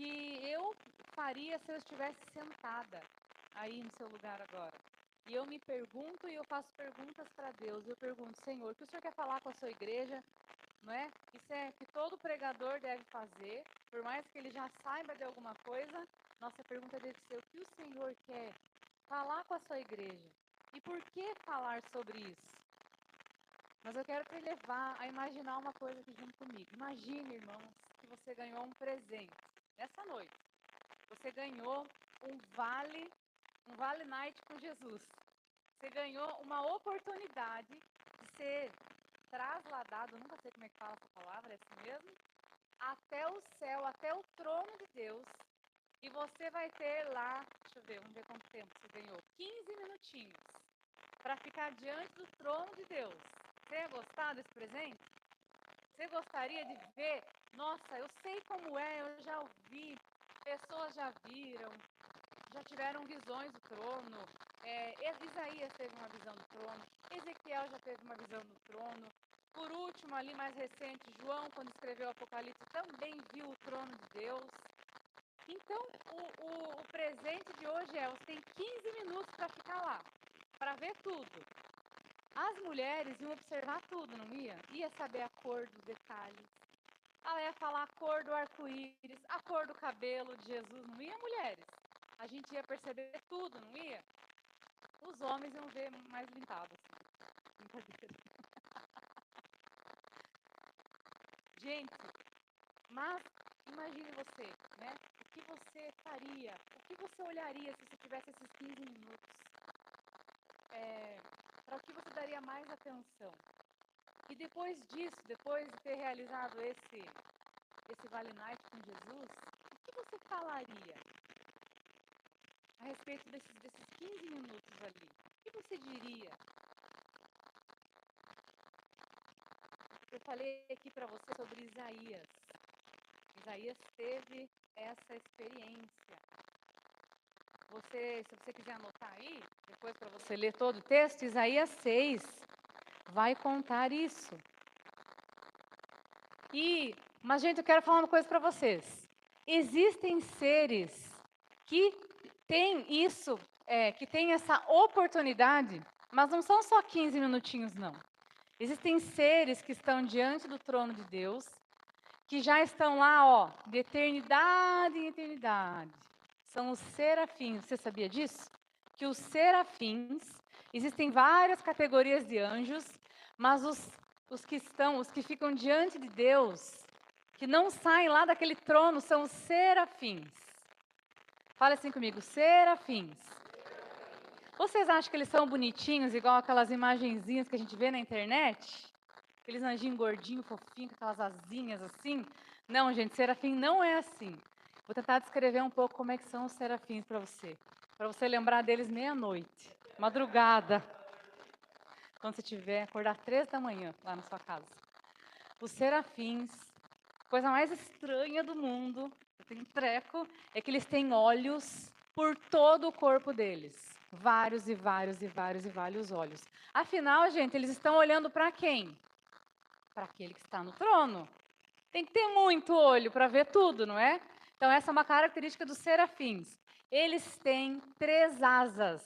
que eu faria se eu estivesse sentada aí no seu lugar agora. E eu me pergunto e eu faço perguntas para Deus. Eu pergunto, Senhor, o que o Senhor quer falar com a sua igreja? Não é? Isso é que todo pregador deve fazer, por mais que ele já saiba de alguma coisa, nossa pergunta deve ser o que o Senhor quer falar com a sua igreja. E por que falar sobre isso? Mas eu quero te levar a imaginar uma coisa aqui junto comigo. Imagine, irmãos, que você ganhou um presente nessa noite. Você ganhou um vale night com Jesus. Você ganhou uma oportunidade de ser trasladado, nunca sei como é que fala essa palavra, é assim mesmo, até o céu, até o trono de Deus. E você vai ter lá, deixa eu ver, vamos ver quanto tempo você ganhou. 15 minutinhos para ficar diante do trono de Deus. Você ia gostar desse presente? Você gostaria de ver? Nossa, eu sei como é, eu já ouvi, pessoas já viram, já tiveram visões do trono. Isaías teve uma visão do trono, Ezequiel já teve uma visão do trono. Por último, ali mais recente, João, quando escreveu o Apocalipse, também viu o trono de Deus. Então, o presente de hoje você tem 15 minutos para ficar lá, para ver tudo. As mulheres iam observar tudo, não ia? Ia saber a cor dos detalhes. Ela ia falar a cor do arco-íris, a cor do cabelo de Jesus, não ia, mulheres? A gente ia perceber tudo, não ia? Os homens iam ver mais limpado, assim. Brincadeira. Gente, mas imagine você, né? O que você faria? O que você olharia se você tivesse esses 15 minutos? Para o que você daria mais atenção? E depois disso, depois de ter realizado esse Vale Night com Jesus, o que você falaria a respeito desses 15 minutos ali? O que você diria? Eu falei aqui para você sobre Isaías. Isaías teve essa experiência. Se você quiser anotar aí, depois para você ler todo o texto, Isaías 6 vai contar isso. Mas, gente, eu quero falar uma coisa para vocês. Existem seres que têm isso, que têm essa oportunidade, mas não são só 15 minutinhos, não. Existem seres que estão diante do trono de Deus, que já estão lá, de eternidade em eternidade. São os serafins. Você sabia disso? Que os serafins, existem várias categorias de anjos, mas os que ficam diante de Deus, que não saem lá daquele trono, são os serafins. Fala assim comigo, serafins. Vocês acham que eles são bonitinhos, igual aquelas imagenzinhas que a gente vê na internet? Aqueles anjinhos gordinhos, fofinhos, com aquelas asinhas assim? Não, gente, serafim não é assim. Vou tentar descrever um pouco como é que são os serafins para você lembrar deles meia-noite, madrugada, quando você tiver, acordar 3 da manhã lá na sua casa. Os serafins, coisa mais estranha do mundo, eu tenho treco, é que eles têm olhos por todo o corpo deles. Vários e vários e vários e vários olhos. Afinal, gente, eles estão olhando para quem? Para aquele que está no trono. Tem que ter muito olho para ver tudo, não é? Então, essa é uma característica dos serafins. Eles têm 3 asas,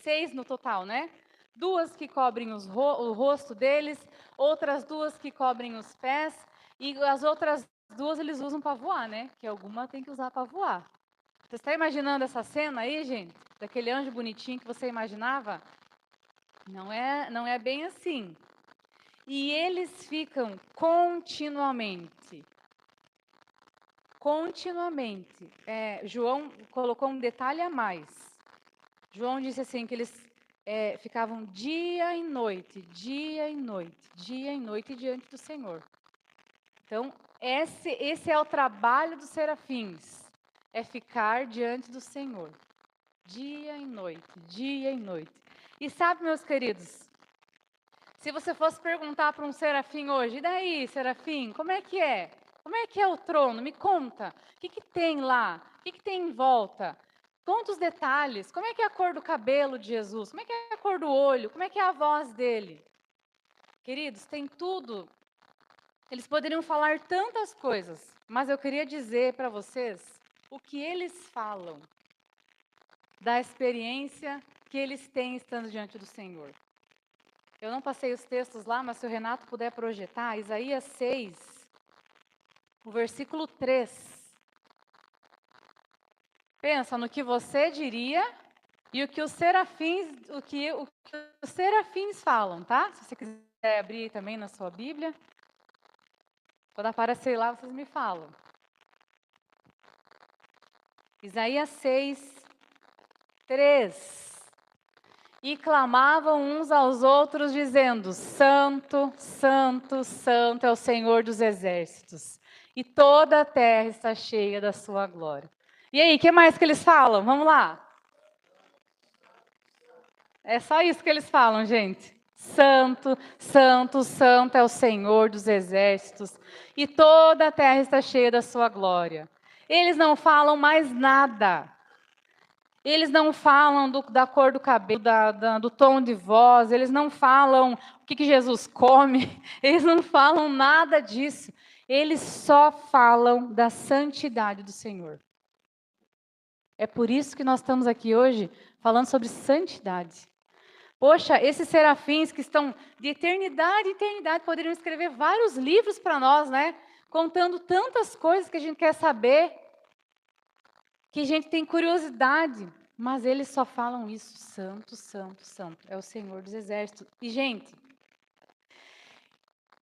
6 no total, né? 2 que cobrem o rosto deles, outras 2 que cobrem os pés, e as outras 2 eles usam para voar, né? Que alguma tem que usar para voar. Você está imaginando essa cena aí, gente? Daquele anjo bonitinho que você imaginava? Não é bem assim. E eles ficam continuamente. João colocou um detalhe a mais. João disse assim, que eles ficavam dia e noite, dia e noite, dia e noite diante do Senhor. Então, esse é o trabalho dos serafins, é ficar diante do Senhor, dia e noite, dia e noite. E sabe, meus queridos, se você fosse perguntar para um serafim hoje, e daí, serafim, como é que é? Como é que é o trono? Me conta. O que tem lá? O que tem em volta? Conta os detalhes. Como é que é a cor do cabelo de Jesus? Como é que é a cor do olho? Como é que é a voz dele? Queridos, tem tudo Eles poderiam falar tantas coisas, mas eu queria dizer para vocês o que eles falam da experiência que eles têm estando diante do Senhor. Eu não passei os textos lá, mas se o Renato puder projetar, Isaías 6, o versículo 3. Pensa no que você diria e o que os serafins falam, tá? Se você quiser abrir também na sua Bíblia. Quando aparecer lá, vocês me falam. Isaías 6, 3. E clamavam uns aos outros, dizendo: Santo, Santo, Santo é o Senhor dos exércitos, e toda a terra está cheia da sua glória. E aí, o que mais que eles falam? Vamos lá. É só isso que eles falam, gente. Santo, Santo, Santo é o Senhor dos exércitos, e toda a terra está cheia da sua glória. Eles não falam mais nada. Eles não falam da cor do cabelo, do tom de voz, eles não falam o que Jesus come, eles não falam nada disso. Eles só falam da santidade do Senhor. É por isso que nós estamos aqui hoje falando sobre santidade. Poxa, esses serafins que estão de eternidade em eternidade poderiam escrever vários livros para nós, né? Contando tantas coisas que a gente quer saber, que a gente tem curiosidade. Mas eles só falam isso, santo, santo, santo, é o Senhor dos exércitos. E, gente,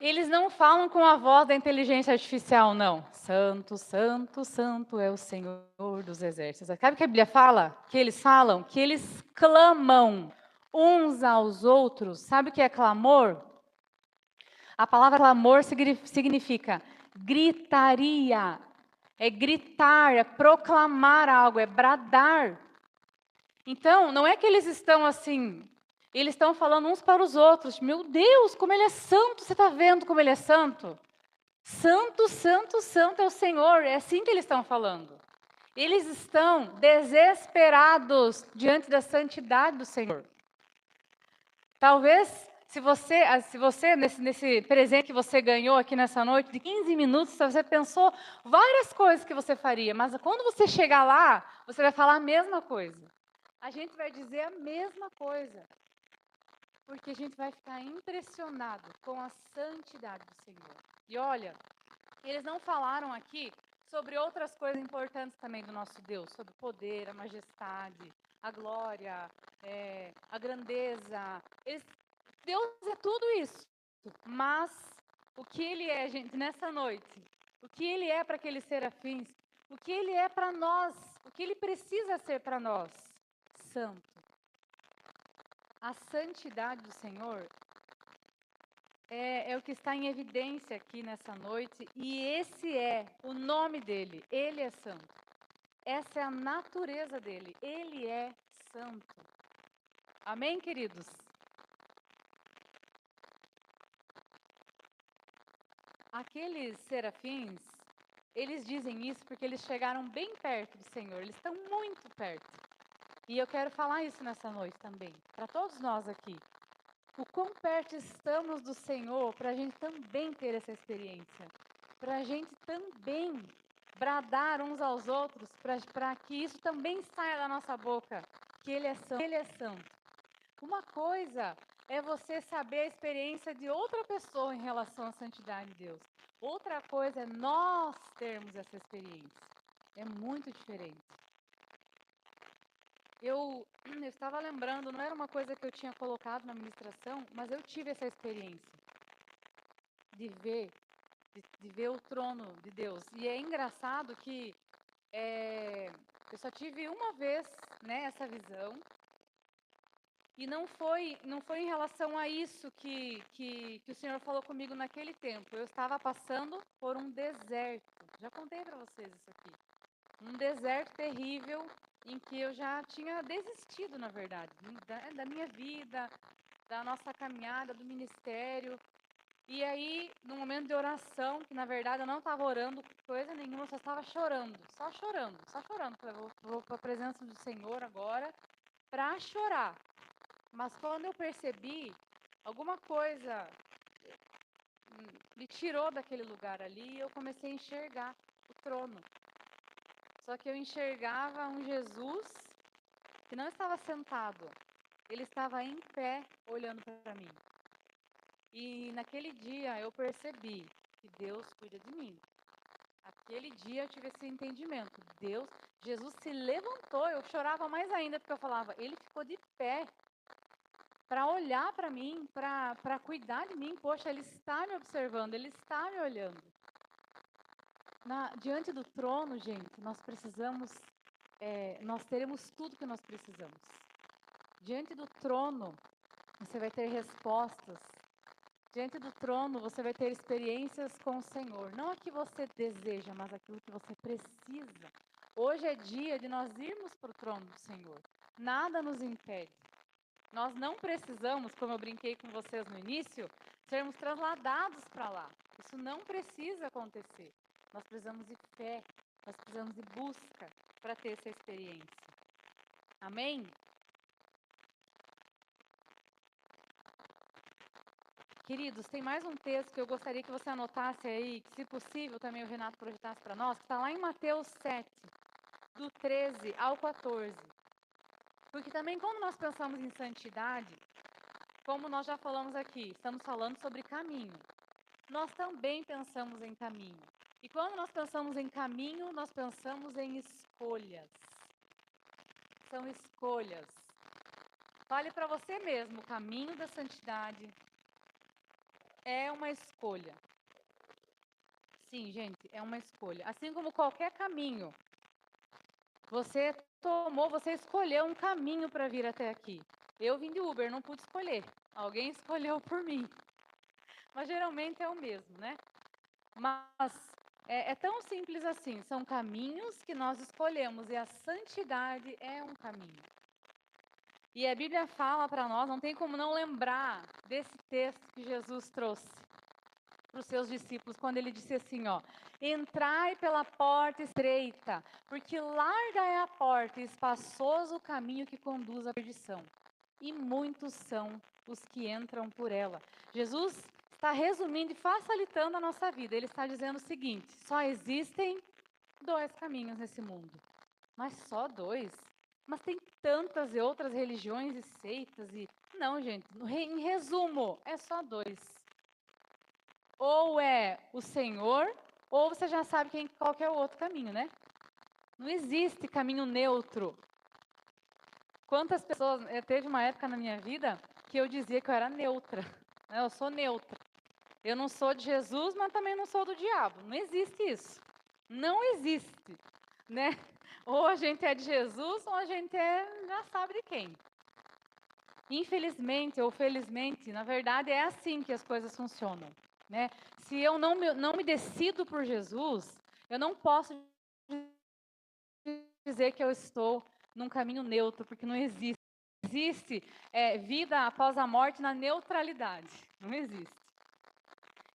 eles não falam com a voz da inteligência artificial, não. Santo, santo, santo é o Senhor dos exércitos. Sabe o que a Bíblia fala? Que eles falam? Que eles clamam uns aos outros. Sabe o que é clamor? A palavra clamor significa gritaria. É gritar, é proclamar algo, é bradar. Então, não é que eles estão assim, eles estão falando uns para os outros. Meu Deus, como ele é santo, você está vendo como ele é santo? Santo, santo, santo é o Senhor, é assim que eles estão falando. Eles estão desesperados diante da santidade do Senhor. Talvez, se você nesse presente que você ganhou aqui nessa noite, de 15 minutos, você pensou várias coisas que você faria, mas quando você chegar lá, você vai falar a mesma coisa. A gente vai dizer a mesma coisa, porque a gente vai ficar impressionado com a santidade do Senhor. E olha, eles não falaram aqui sobre outras coisas importantes também do nosso Deus, sobre o poder, a majestade, a glória, a grandeza. Deus é tudo isso, mas o que Ele é, gente, nessa noite, o que Ele é para aqueles serafins, o que Ele é para nós, o que Ele precisa ser para nós. Santo. A santidade do Senhor é o que está em evidência aqui nessa noite, e esse é o nome dele. Ele é santo. Essa é a natureza dele. Ele é santo. Amém, queridos? Aqueles serafins, eles dizem isso porque eles chegaram bem perto do Senhor. Eles estão muito perto. E eu quero falar isso nessa noite também, para todos nós aqui. O quão perto estamos do Senhor para a gente também ter essa experiência. Para a gente também bradar uns aos outros, para que isso também saia da nossa boca, que Ele é santo. Ele é santo. Uma coisa é você saber a experiência de outra pessoa em relação à santidade de Deus. Outra coisa é nós termos essa experiência. É muito diferente. Eu estava lembrando, não era uma coisa que eu tinha colocado na ministração, mas eu tive essa experiência de ver o trono de Deus. E é engraçado que eu só tive uma vez, né, essa visão, e não foi em relação a isso que o Senhor falou comigo naquele tempo. Eu estava passando por um deserto. Já contei para vocês isso aqui. Um deserto terrível, em que eu já tinha desistido, na verdade, da minha vida, da nossa caminhada, do ministério. E aí, no momento de oração, que na verdade eu não estava orando coisa nenhuma, eu só estava chorando, só chorando, só chorando. Eu vou para a presença do Senhor agora para chorar. Mas quando eu percebi, alguma coisa me tirou daquele lugar ali e eu comecei a enxergar o trono. Só que eu enxergava um Jesus que não estava sentado, ele estava em pé olhando para mim. E naquele dia eu percebi que Deus cuida de mim. Aquele dia eu tive esse entendimento. Jesus se levantou, eu chorava mais ainda porque eu falava, ele ficou de pé para olhar para mim, para cuidar de mim. Poxa, ele está me observando, ele está me olhando. Diante do trono, gente, nós teremos tudo que nós precisamos. Diante do trono, você vai ter respostas. Diante do trono, você vai ter experiências com o Senhor. Não a que você deseja, mas aquilo que você precisa. Hoje é dia de nós irmos para o trono do Senhor. Nada nos impede. Nós não precisamos, como eu brinquei com vocês no início, sermos trasladados para lá. Isso não precisa acontecer. Nós precisamos de fé, nós precisamos de busca para ter essa experiência. Amém? Queridos, tem mais um texto que eu gostaria que você anotasse aí, que se possível também o Renato projetasse para nós, que está lá em Mateus 7, do 13 ao 14. Porque também quando nós pensamos em santidade, como nós já falamos aqui, estamos falando sobre caminho. Nós também pensamos em caminho. E quando nós pensamos em caminho, nós pensamos em escolhas. São escolhas. Fale para você mesmo, o caminho da santidade é uma escolha. Sim, gente, é uma escolha. Assim como qualquer caminho, você escolheu um caminho para vir até aqui. Eu vim de Uber, não pude escolher. Alguém escolheu por mim. Mas geralmente é o mesmo, né? Mas é tão simples assim. São caminhos que nós escolhemos e a santidade é um caminho. E a Bíblia fala para nós, não tem como não lembrar desse texto que Jesus trouxe para os seus discípulos, quando ele disse assim, ó, entrai pela porta estreita, porque larga é a porta e espaçoso o caminho que conduz à perdição. E muitos são os que entram por ela. Jesus está resumindo e facilitando a nossa vida. Ele está dizendo o seguinte, só existem 2 caminhos nesse mundo. Mas só 2? Mas tem tantas e outras religiões e seitas e... Não, gente, em resumo, é só 2. Ou é o Senhor, ou você já sabe qual que é o outro caminho, né? Não existe caminho neutro. Quantas pessoas... Teve uma época na minha vida que eu dizia que eu era neutra. Né? Eu sou neutra. Eu não sou de Jesus, mas também não sou do diabo. Não existe isso. Não existe, né? Ou a gente é de Jesus, ou a gente já sabe de quem. Infelizmente ou felizmente, na verdade, é assim que as coisas funcionam, né? Se eu não me decido por Jesus, eu não posso dizer que eu estou num caminho neutro, porque não existe. Existe vida após a morte na neutralidade. Não existe.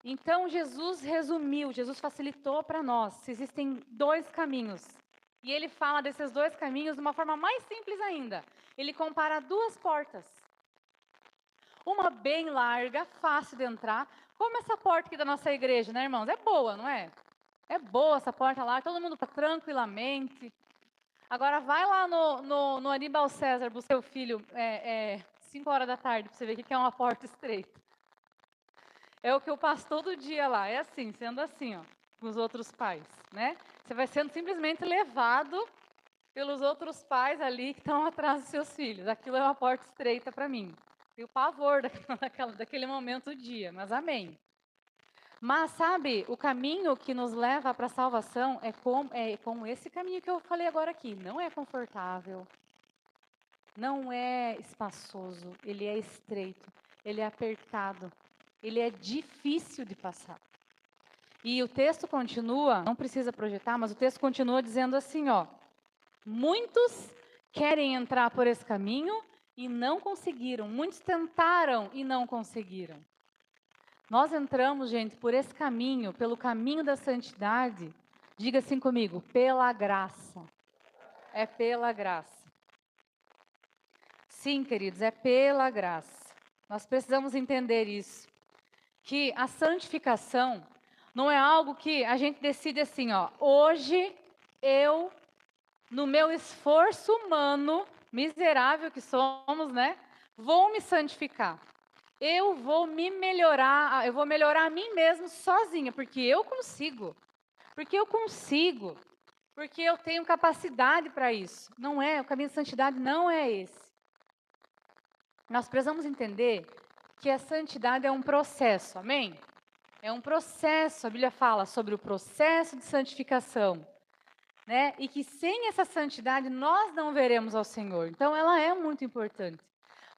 Então, Jesus resumiu, Jesus facilitou para nós. Existem 2 caminhos. E ele fala desses 2 caminhos de uma forma mais simples ainda. Ele compara 2 portas. Uma bem larga, fácil de entrar. Como essa porta aqui da nossa igreja, né, irmãos? É boa, não é? É boa essa porta lá, todo mundo tranquilamente. Agora, vai lá no Aníbal César buscar seu filho 5 horas da tarde, para você ver o que é uma porta estreita. É o que eu passo todo dia lá. É assim, sendo assim, ó, com os outros pais, né? Você vai sendo simplesmente levado pelos outros pais ali que estão atrás dos seus filhos. Aquilo é uma porta estreita para mim. Tenho pavor daquele momento do dia, mas amém. Mas, sabe, o caminho que nos leva para a salvação é como esse caminho que eu falei agora aqui. Não é confortável, não é espaçoso, ele é estreito, ele é apertado. Ele é difícil de passar. E o texto continua, não precisa projetar, mas o texto continua dizendo assim, ó. Muitos querem entrar por esse caminho e não conseguiram. Muitos tentaram e não conseguiram. Nós entramos, gente, por esse caminho, pelo caminho da santidade. Diga assim comigo, pela graça. É pela graça. Sim, queridos, é pela graça. Nós precisamos entender isso. que a santificação não é algo que a gente decide assim, ó, hoje eu, no meu esforço humano, miserável que somos, né, vou me santificar. Eu vou me melhorar, eu vou melhorar a mim mesmo sozinha, porque eu consigo. Porque eu consigo. Porque eu tenho capacidade para isso. Não é, o caminho de santidade não é esse. Nós precisamos entender que a santidade é um processo, amém? É um processo, a Bíblia fala sobre o processo de santificação, né? E que sem essa santidade nós não veremos ao Senhor. Então ela é muito importante.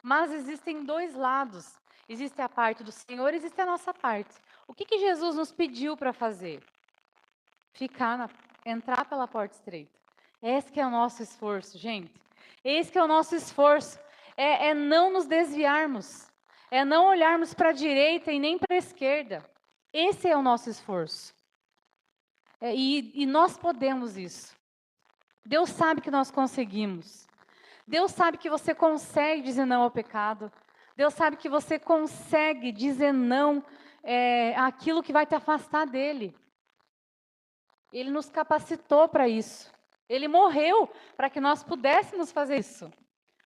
Mas existem dois lados. Existe a parte do Senhor, existe a nossa parte. O que Jesus nos pediu para fazer? Entrar pela porta estreita. Esse que é o nosso esforço, gente. Esse que é o nosso esforço. É não nos desviarmos. É não olharmos para a direita e nem para a esquerda. Esse é o nosso esforço. E nós podemos isso. Deus sabe que nós conseguimos. Deus sabe que você consegue dizer não ao pecado. Deus sabe que você consegue dizer não àquilo que vai te afastar dele. Ele nos capacitou para isso. Ele morreu para que nós pudéssemos fazer isso.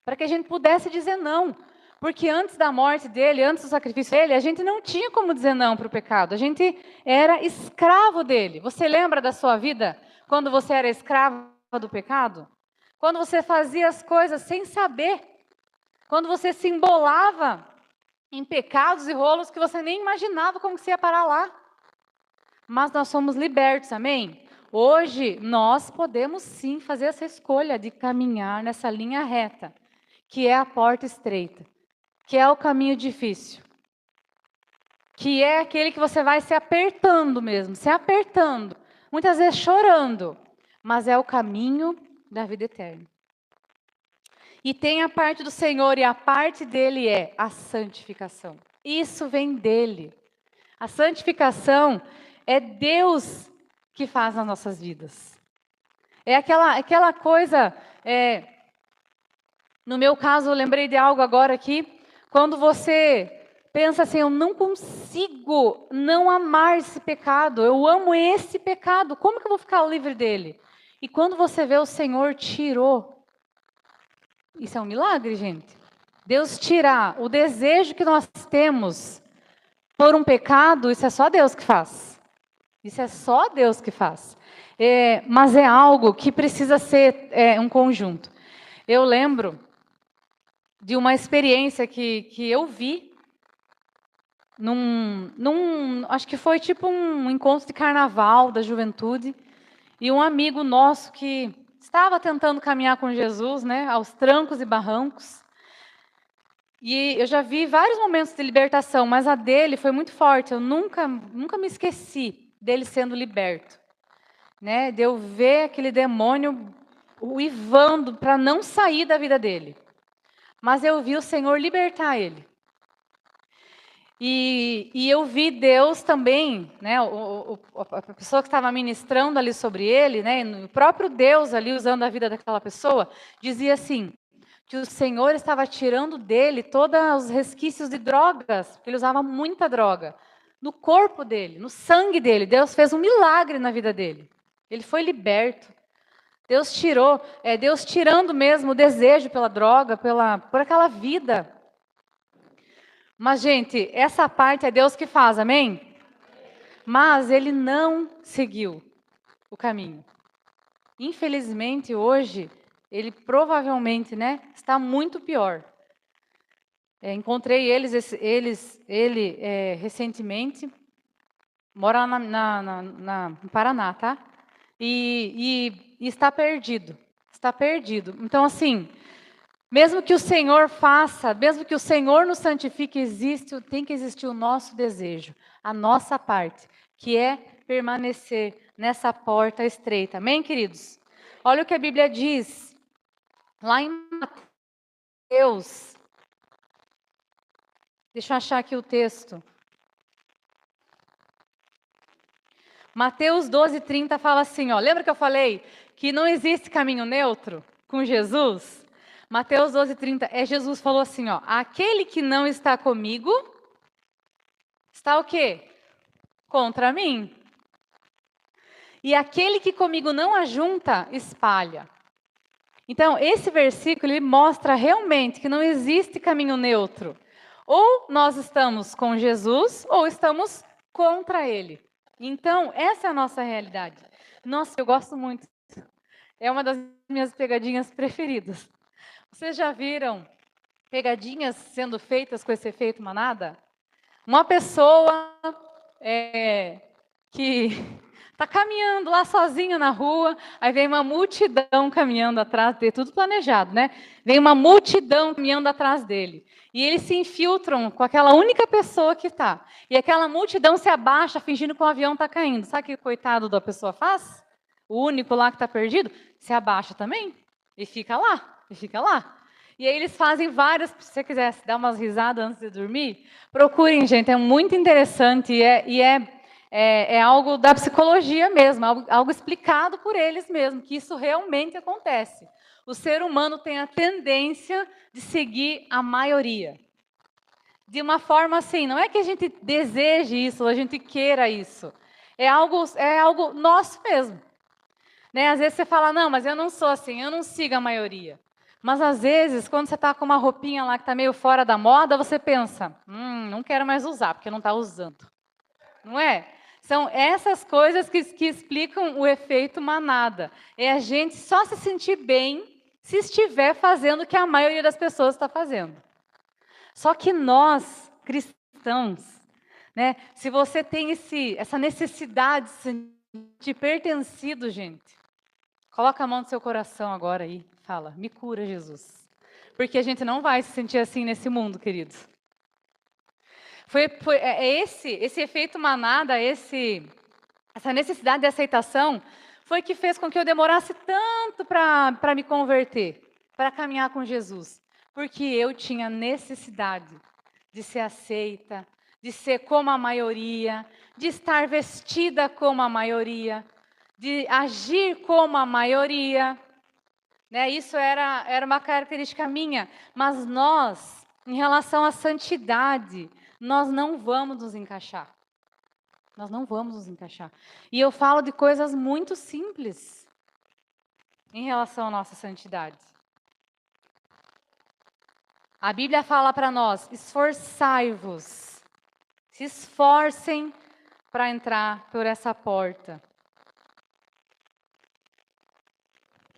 Para que a gente pudesse dizer não. Porque antes da morte dele, antes do sacrifício dele, a gente não tinha como dizer não para o pecado. A gente era escravo dele. Você lembra da sua vida quando você era escravo do pecado? Quando você fazia as coisas sem saber. Quando você se embolava em pecados e rolos que você nem imaginava como você ia parar lá. Mas nós somos libertos, amém? Hoje nós podemos sim fazer essa escolha de caminhar nessa linha reta, que é a porta estreita, que é o caminho difícil, que é aquele que você vai se apertando mesmo, se apertando, muitas vezes chorando, mas é o caminho da vida eterna. E tem a parte do Senhor, e a parte dele é a santificação. Isso vem dele. A santificação é Deus que faz nas nossas vidas. É aquela coisa, no meu caso, eu lembrei de algo agora aqui, quando você pensa assim, eu não consigo não amar esse pecado, eu amo esse pecado, como que eu vou ficar livre dele? E quando você vê o Senhor tirou, isso é um milagre, gente. Deus tirar o desejo que nós temos por um pecado, isso é só Deus que faz. Isso é só Deus que faz. Mas é algo que precisa ser um conjunto. Eu lembro de uma experiência que eu vi acho que foi tipo um encontro de carnaval da juventude, e um amigo nosso que estava tentando caminhar com Jesus, né, aos trancos e barrancos. E eu já vi vários momentos de libertação, mas a dele foi muito forte. Eu nunca me esqueci dele sendo liberto, né? De eu ver aquele demônio uivando para não sair da vida dele. Mas eu vi o Senhor libertar ele. E eu vi Deus também, né? A pessoa que estava ministrando ali sobre ele, né? O próprio Deus ali usando a vida daquela pessoa, dizia assim, que o Senhor estava tirando dele todos os resquícios de drogas, porque ele usava muita droga, no corpo dele, no sangue dele. Deus fez um milagre na vida dele. Ele foi liberto. Deus tirou, Deus tirando mesmo o desejo pela droga, por aquela vida. Mas, gente, essa parte é Deus que faz, amém? Mas ele não seguiu o caminho. Infelizmente, hoje, ele provavelmente, né, está muito pior. Encontrei ele recentemente, mora lá no Paraná, tá? E está perdido. Está perdido. Então, assim, mesmo que o Senhor faça, mesmo que o Senhor nos santifique, tem que existir o nosso desejo, a nossa parte, que é permanecer nessa porta estreita. Amém, queridos? Olha o que a Bíblia diz, lá em Mateus. Deixa eu achar aqui o texto. Mateus 12:30 fala assim, ó, lembra que eu falei que não existe caminho neutro com Jesus? Mateus 12:30, Jesus falou assim, ó, aquele que não está comigo, está o quê? Contra mim. E aquele que comigo não ajunta, espalha. Então, esse versículo ele mostra realmente que não existe caminho neutro. Ou nós estamos com Jesus, ou estamos contra Ele. Então, essa é a nossa realidade. Nossa, eu gosto muito. É uma das minhas pegadinhas preferidas. Vocês já viram pegadinhas sendo feitas com esse efeito manada? Uma pessoa que está caminhando lá sozinho na rua, aí vem uma multidão caminhando atrás dele, tudo planejado, né? Vem uma multidão caminhando atrás dele. E eles se infiltram com aquela única pessoa que está. E aquela multidão se abaixa, fingindo que o avião está caindo. Sabe o que o coitado da pessoa faz? O único lá que está perdido, se abaixa também. E fica lá, e fica lá. E aí eles fazem várias, se você quiser dar umas risadas antes de dormir, procurem, gente, é muito interessante e é algo da psicologia mesmo, algo explicado por eles mesmos, que isso realmente acontece. O ser humano tem a tendência de seguir a maioria. De uma forma assim, não é que a gente deseje isso, a gente queira isso. É algo nosso mesmo. Né? Às vezes você fala, não, mas eu não sou assim, eu não sigo a maioria. Mas às vezes, quando você está com uma roupinha lá que está meio fora da moda, você pensa, não quero mais usar, porque não está usando. Não é? São essas coisas que explicam o efeito manada. É a gente só se sentir bem se estiver fazendo o que a maioria das pessoas está fazendo. Só que nós, cristãos, né, se você tem essa necessidade de se sentir pertencido, gente, coloca a mão no seu coração agora aí, fala, me cura, Jesus. Porque a gente não vai se sentir assim nesse mundo, queridos. Esse efeito manada, essa necessidade de aceitação, foi que fez com que eu demorasse tanto para me converter, para caminhar com Jesus. Porque eu tinha necessidade de ser aceita, de ser como a maioria, de estar vestida como a maioria, de agir como a maioria. Né? Isso era uma característica minha. Mas nós, em relação à santidade, nós não vamos nos encaixar. Nós não vamos nos encaixar. E eu falo de coisas muito simples em relação à nossa santidade. A Bíblia fala para nós, esforçai-vos, se esforcem para entrar por essa porta.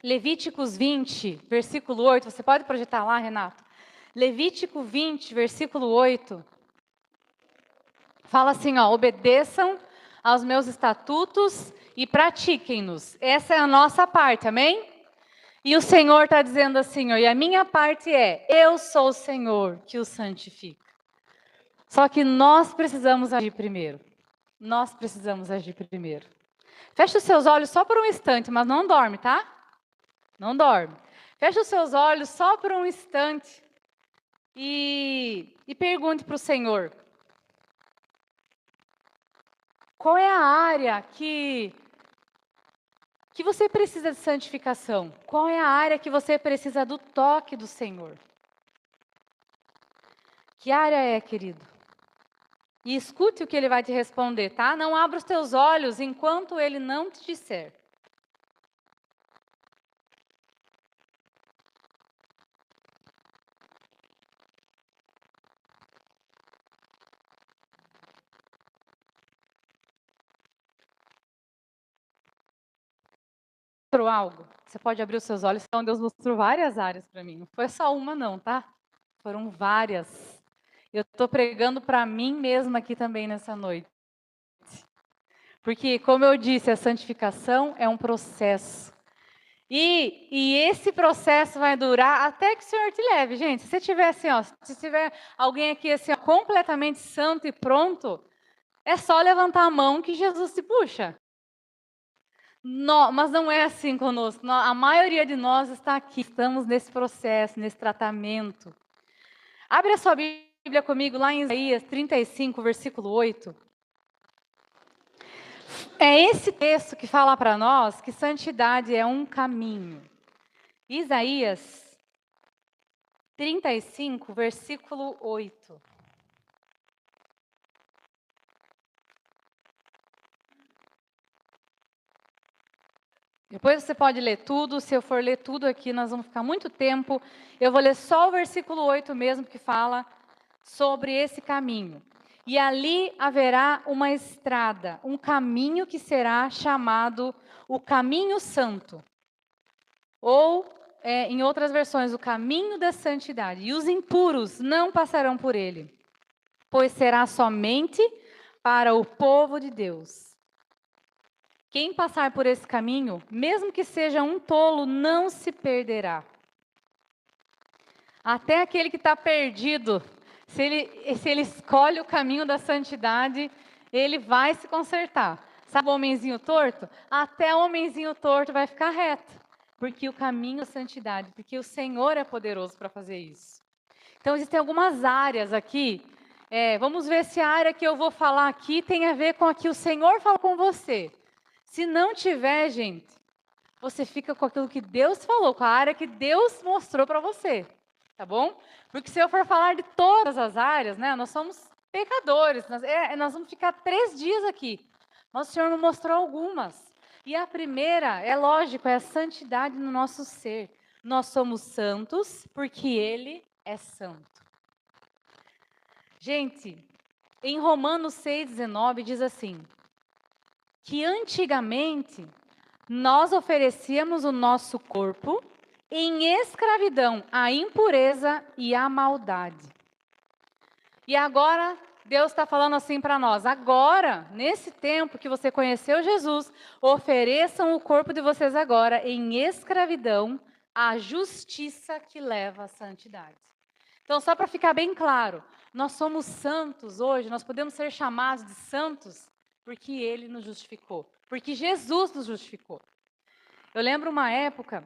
Levíticos 20, versículo 8, você pode projetar lá, Renato? Levítico 20, versículo 8, fala assim, ó, obedeçam aos meus estatutos e pratiquem-nos. Essa é a nossa parte, amém? E o Senhor está dizendo assim, ó, e a minha parte é, eu sou o Senhor que o santifica. Só que nós precisamos agir primeiro. Nós precisamos agir primeiro. Feche os seus olhos só por um instante, mas não dorme, tá? Não dorme. Feche os seus olhos só por um instante e pergunte para o Senhor. Qual é a área que você precisa de santificação? Qual é a área que você precisa do toque do Senhor? Que área é, querido? E escute o que ele vai te responder, tá? Não abra os teus olhos enquanto ele não te disser. Mostrou algo? Você pode abrir os seus olhos, então Deus mostrou várias áreas para mim. Não foi só uma não, tá? Foram várias. Eu estou pregando para mim mesma aqui também nessa noite. Porque, como eu disse, a santificação é um processo. E esse processo vai durar até que o Senhor te leve, gente. Se você tiver assim, ó, se tiver alguém aqui assim, ó, completamente santo e pronto, é só levantar a mão que Jesus te puxa. Mas não é assim conosco. A maioria de nós está aqui, estamos nesse processo, nesse tratamento. Abre a sua Bíblia comigo lá em Isaías 35, versículo 8. É esse texto que fala para nós que santidade é um caminho. Isaías 35, versículo 8. Depois você pode ler tudo, se eu for ler tudo aqui, nós vamos ficar muito tempo. Eu vou ler só o versículo 8 mesmo, que fala sobre esse caminho. E ali haverá uma estrada, um caminho que será chamado o caminho santo. Ou, em outras versões, o caminho da santidade. E os impuros não passarão por ele, pois será somente para o povo de Deus. Quem passar por esse caminho, mesmo que seja um tolo, não se perderá. Até aquele que está perdido, se ele escolhe o caminho da santidade, ele vai se consertar. Sabe o homenzinho torto? Até o homenzinho torto vai ficar reto. Porque o caminho da santidade, porque o Senhor é poderoso para fazer isso. Então, existem algumas áreas aqui. Vamos ver se a área que eu vou falar aqui tem a ver com a que o Senhor fala com você. Se não tiver, gente, você fica com aquilo que Deus falou, com a área que Deus mostrou para você. Tá bom? Porque se eu for falar de todas as áreas, né, nós somos pecadores. Nós vamos ficar 3 dias aqui. Mas o Senhor me mostrou algumas. E a primeira, é lógico, é a santidade no nosso ser. Nós somos santos porque Ele é santo. Gente, em Romanos 6,19 diz assim, que antigamente nós oferecíamos o nosso corpo em escravidão à impureza e à maldade. E agora, Deus está falando assim para nós, agora, nesse tempo que você conheceu Jesus, ofereçam o corpo de vocês agora em escravidão à justiça que leva à santidade. Então, só para ficar bem claro, nós somos santos hoje, nós podemos ser chamados de santos porque Ele nos justificou, porque Jesus nos justificou. Eu lembro uma época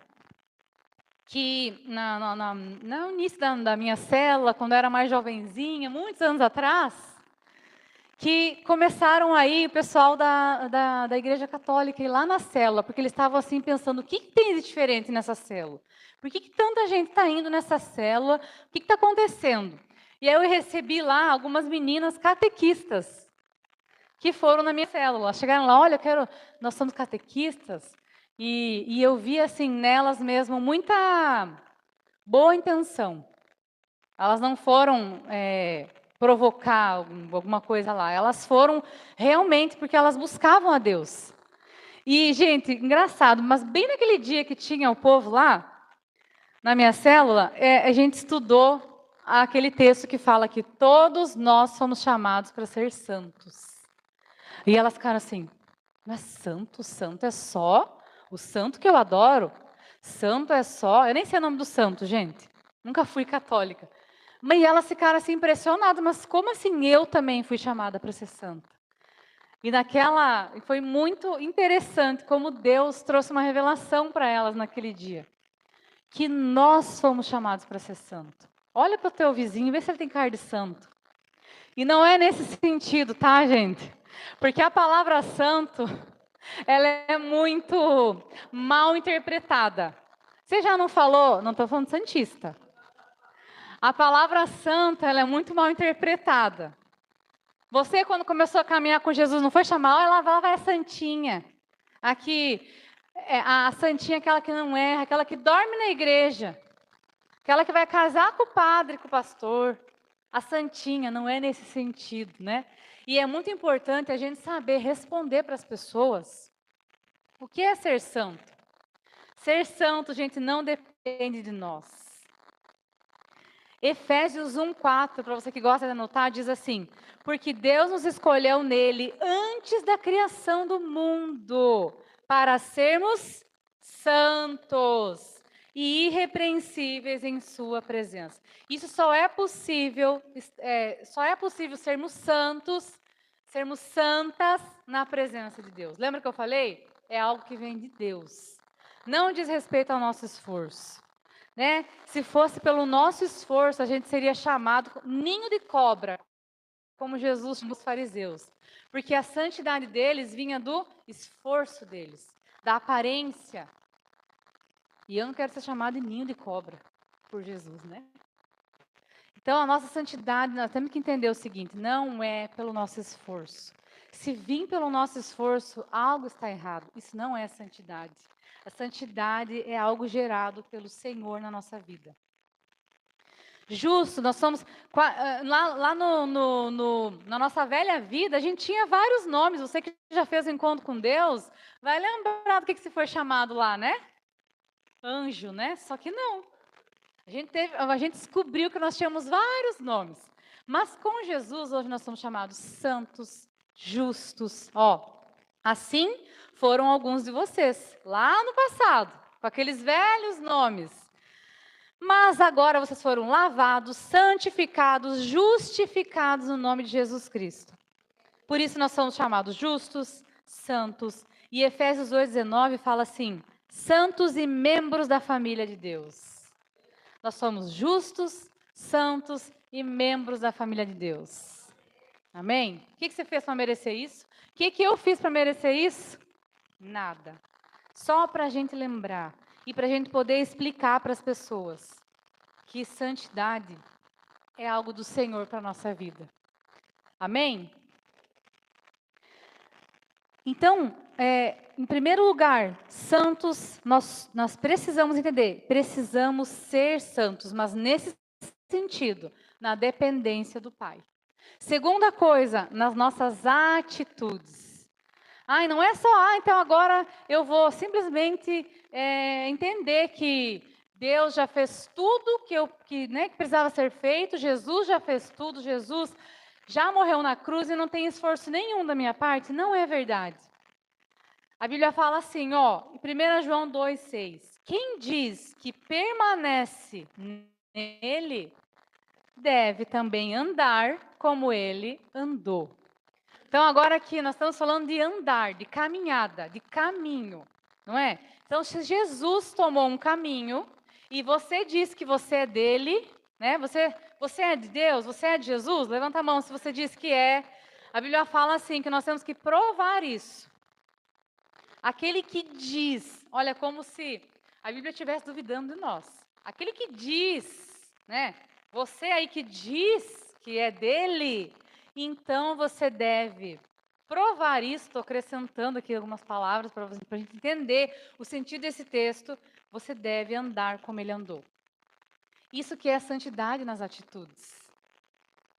que no início da minha célula, quando eu era mais jovenzinha, muitos anos atrás, que começaram aí o pessoal da Igreja Católica ir lá na célula, porque eles estavam assim pensando, o que tem de diferente nessa célula? Por que tanta gente está indo nessa célula? O que está acontecendo? E aí eu recebi lá algumas meninas catequistas que foram na minha célula. Chegaram lá, olha, nós somos catequistas, e eu vi assim nelas mesmo muita boa intenção. Elas não foram provocar alguma coisa lá. Elas foram realmente porque elas buscavam a Deus. E, gente, engraçado, mas bem naquele dia que tinha o povo lá, na minha célula, a gente estudou aquele texto que fala que todos nós somos chamados para ser santos. E elas ficaram assim, mas santo é só o santo que eu adoro? Santo é só... Eu nem sei o nome do santo, gente. Nunca fui católica. Mas elas ficaram assim impressionadas, mas como assim eu também fui chamada para ser santa? E foi muito interessante como Deus trouxe uma revelação para elas naquele dia. Que nós fomos chamados para ser santo. Olha para o teu vizinho, vê se ele tem cara de santo. E não é nesse sentido, tá, gente? Porque a palavra santo, ela é muito mal interpretada. Você já não falou? Não estou falando santista. A palavra santa, ela é muito mal interpretada. Você, quando começou a caminhar com Jesus, não foi chamar, ela vai a santinha. Aqui, a santinha é aquela que não erra, aquela que dorme na igreja. Aquela que vai casar com o padre, com o pastor. A santinha, não é nesse sentido, né? E é muito importante a gente saber responder para as pessoas o que é ser santo. Ser santo, gente, não depende de nós. Efésios 1:4, para você que gosta de anotar, diz assim: porque Deus nos escolheu nele antes da criação do mundo, para sermos santos e irrepreensíveis em sua presença. Isso só é possível sermos santos, sermos santas na presença de Deus. Lembra que eu falei? É algo que vem de Deus. Não diz respeito ao nosso esforço. Né? Se fosse pelo nosso esforço, a gente seria chamado ninho de cobra, como Jesus chamou os fariseus. Porque a santidade deles vinha do esforço deles, da aparência. E eu não quero ser chamado de ninho de cobra por Jesus, né? Então, a nossa santidade, nós temos que entender o seguinte, não é pelo nosso esforço. Se vir pelo nosso esforço, algo está errado. Isso não é santidade. A santidade é algo gerado pelo Senhor na nossa vida. Justo, nós somos. Lá na nossa velha vida, a gente tinha vários nomes. Você que já fez o encontro com Deus, vai lembrar do que se foi chamado lá, né? Anjo, né? Só que não. A gente descobriu que nós tínhamos vários nomes. Mas com Jesus, hoje nós somos chamados santos, justos. Ó, assim foram alguns de vocês, lá no passado, com aqueles velhos nomes. Mas agora vocês foram lavados, santificados, justificados no nome de Jesus Cristo. Por isso nós somos chamados justos, santos. E Efésios 2,19 fala assim: santos e membros da família de Deus. Nós somos justos, santos e membros da família de Deus. Amém? O que você fez para merecer isso? O que eu fiz para merecer isso? Nada. Só para a gente lembrar e para a gente poder explicar para as pessoas que santidade é algo do Senhor para a nossa vida. Amém? Então, em primeiro lugar, santos, nós precisamos entender, precisamos ser santos, mas nesse sentido, na dependência do Pai. Segunda coisa, nas nossas atitudes. Não é só, então agora eu vou simplesmente entender que Deus já fez tudo que precisava ser feito, Jesus já fez tudo, Jesus já morreu na cruz e não tem esforço nenhum da minha parte. Não é verdade. A Bíblia fala assim, ó, em 1 João 2,6. Quem diz que permanece nele, deve também andar como ele andou. Então, agora aqui nós estamos falando de andar, de caminhada, de caminho, não é? Então, se Jesus tomou um caminho e você diz que você é dele, né? Você é de Deus, você é de Jesus? Levanta a mão se você diz que é. A Bíblia fala assim, que nós temos que provar isso. Aquele que diz, olha, como se a Bíblia estivesse duvidando de nós. Aquele que diz, né? Você aí que diz que é dele, então você deve provar isso. Estou acrescentando aqui algumas palavras para a gente entender o sentido desse texto. Você deve andar como ele andou. Isso que é a santidade nas atitudes.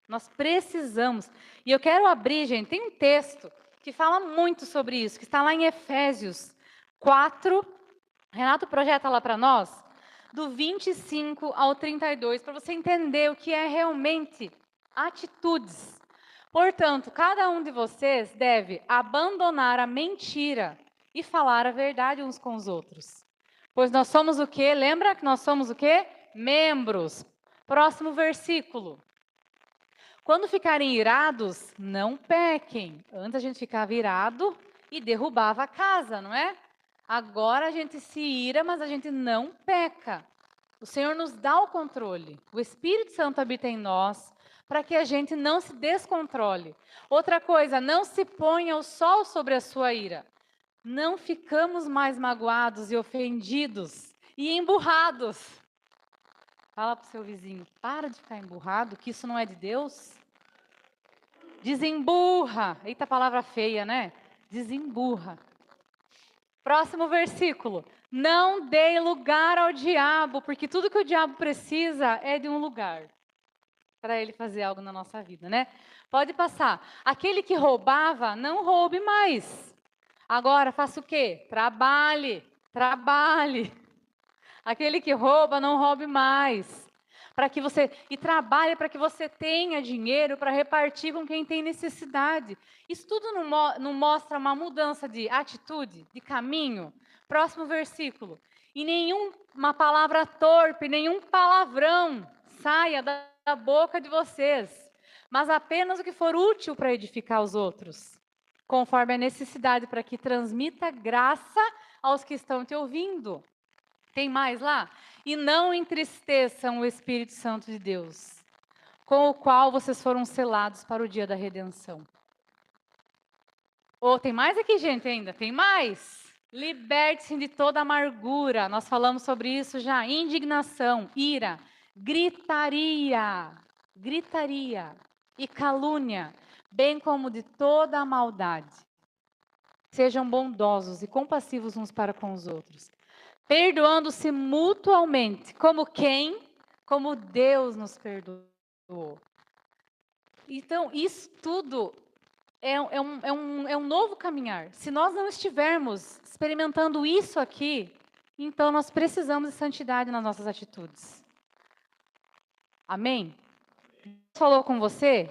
Nós precisamos. E eu quero abrir, gente, tem um texto que fala muito sobre isso, que está lá em Efésios 4. Renato projeta lá para nós, do 25 ao 32, para você entender o que é realmente atitudes. Portanto, cada um de vocês deve abandonar a mentira e falar a verdade uns com os outros. Pois nós somos o quê? Lembra que nós somos o quê? Membros. Próximo versículo. Quando ficarem irados, não pequem. Antes a gente ficava irado e derrubava a casa, não é? Agora a gente se ira, mas a gente não peca. O Senhor nos dá o controle. O Espírito Santo habita em nós para que a gente não se descontrole. Outra coisa, não se ponha o sol sobre a sua ira. Não ficamos mais magoados e ofendidos e emburrados. Fala para o seu vizinho, para de ficar emburrado, que isso não é de Deus. Desemburra. Eita, palavra feia, né? Desemburra. Próximo versículo. Não dê lugar ao diabo, porque tudo que o diabo precisa é de um lugar para ele fazer algo na nossa vida, né? Pode passar. Aquele que roubava, não roube mais. Agora, faça o quê? Trabalhe. Aquele que rouba, não roube mais. Trabalhe para que você tenha dinheiro para repartir com quem tem necessidade. Isso tudo não mostra uma mudança de atitude, de caminho? Próximo versículo. E nenhuma palavra torpe, nenhum palavrão saia da boca de vocês, mas apenas o que for útil para edificar os outros, conforme a necessidade, para que transmita graça aos que estão te ouvindo. Tem mais lá? E não entristeçam o Espírito Santo de Deus, com o qual vocês foram selados para o dia da redenção. Tem mais aqui, gente, ainda? Tem mais? Liberte-se de toda amargura. Nós falamos sobre isso já. Indignação, ira, gritaria e calúnia. bem como de toda a maldade. Sejam bondosos e compassivos uns para com os outros, perdoando-se mutualmente, como quem? Como Deus nos perdoou. Então, isso tudo é um novo caminhar. Se nós não estivermos experimentando isso aqui, então nós precisamos de santidade nas nossas atitudes. Amém? Falou com você?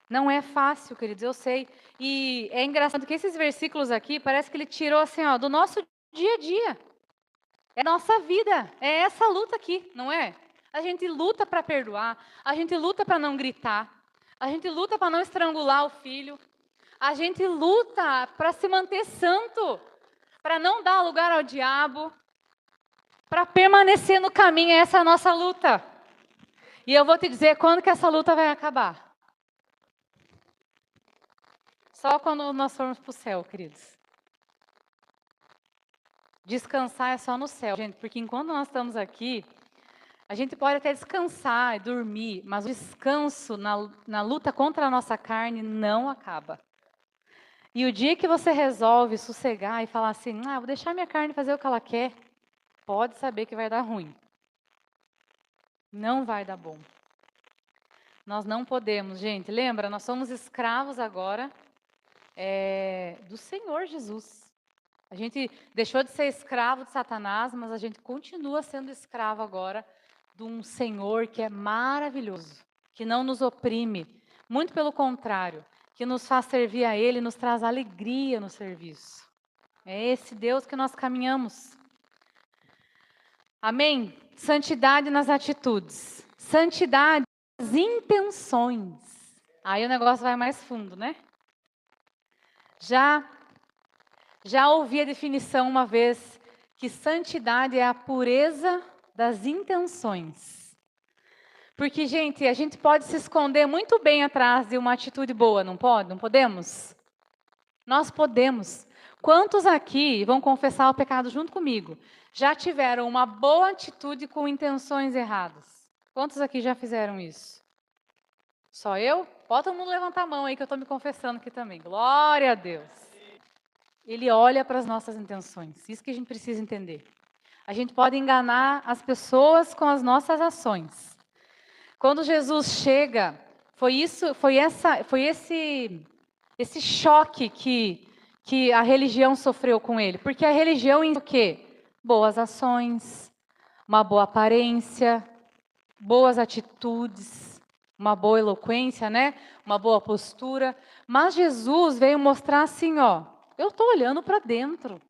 Não é fácil, queridos, eu sei. E é engraçado que esses versículos aqui, parece que ele tirou assim, ó, do nosso dia a dia. É nossa vida, é essa luta aqui, não é? A gente luta para perdoar, a gente luta para não gritar, a gente luta para não estrangular o filho, a gente luta para se manter santo, para não dar lugar ao diabo, para permanecer no caminho, essa é a nossa luta. E eu vou te dizer quando que essa luta vai acabar. Só quando nós formos para o céu, queridos. Descansar é só no céu, gente, porque enquanto nós estamos aqui, a gente pode até descansar e dormir, mas o descanso na luta contra a nossa carne não acaba. E o dia que você resolve sossegar e falar assim, vou deixar minha carne fazer o que ela quer, pode saber que vai dar ruim. Não vai dar bom. Nós não podemos, gente, lembra, nós somos escravos agora do Senhor Jesus. A gente deixou de ser escravo de Satanás, mas a gente continua sendo escravo agora de um Senhor que é maravilhoso, que não nos oprime, muito pelo contrário, que nos faz servir a Ele, nos traz alegria no serviço. É esse Deus que nós caminhamos. Amém? Santidade nas atitudes. Santidade nas intenções. Aí o negócio vai mais fundo, né? Já ouvi a definição uma vez que santidade é a pureza das intenções. Porque, gente, a gente pode se esconder muito bem atrás de uma atitude boa, não pode? Não podemos? Nós podemos. Quantos aqui vão confessar o pecado junto comigo? Já tiveram uma boa atitude com intenções erradas? Quantos aqui já fizeram isso? Só eu? Pode todo mundo levantar a mão aí que eu estou me confessando aqui também. Glória a Deus. Ele olha para as nossas intenções. Isso que a gente precisa entender. A gente pode enganar as pessoas com as nossas ações. Quando Jesus chega, foi esse choque que a religião sofreu com ele. Porque a religião em o quê? Boas ações, uma boa aparência, boas atitudes, uma boa eloquência, né? Uma boa postura. Mas Jesus veio mostrar assim, ó, eu estou olhando para dentro.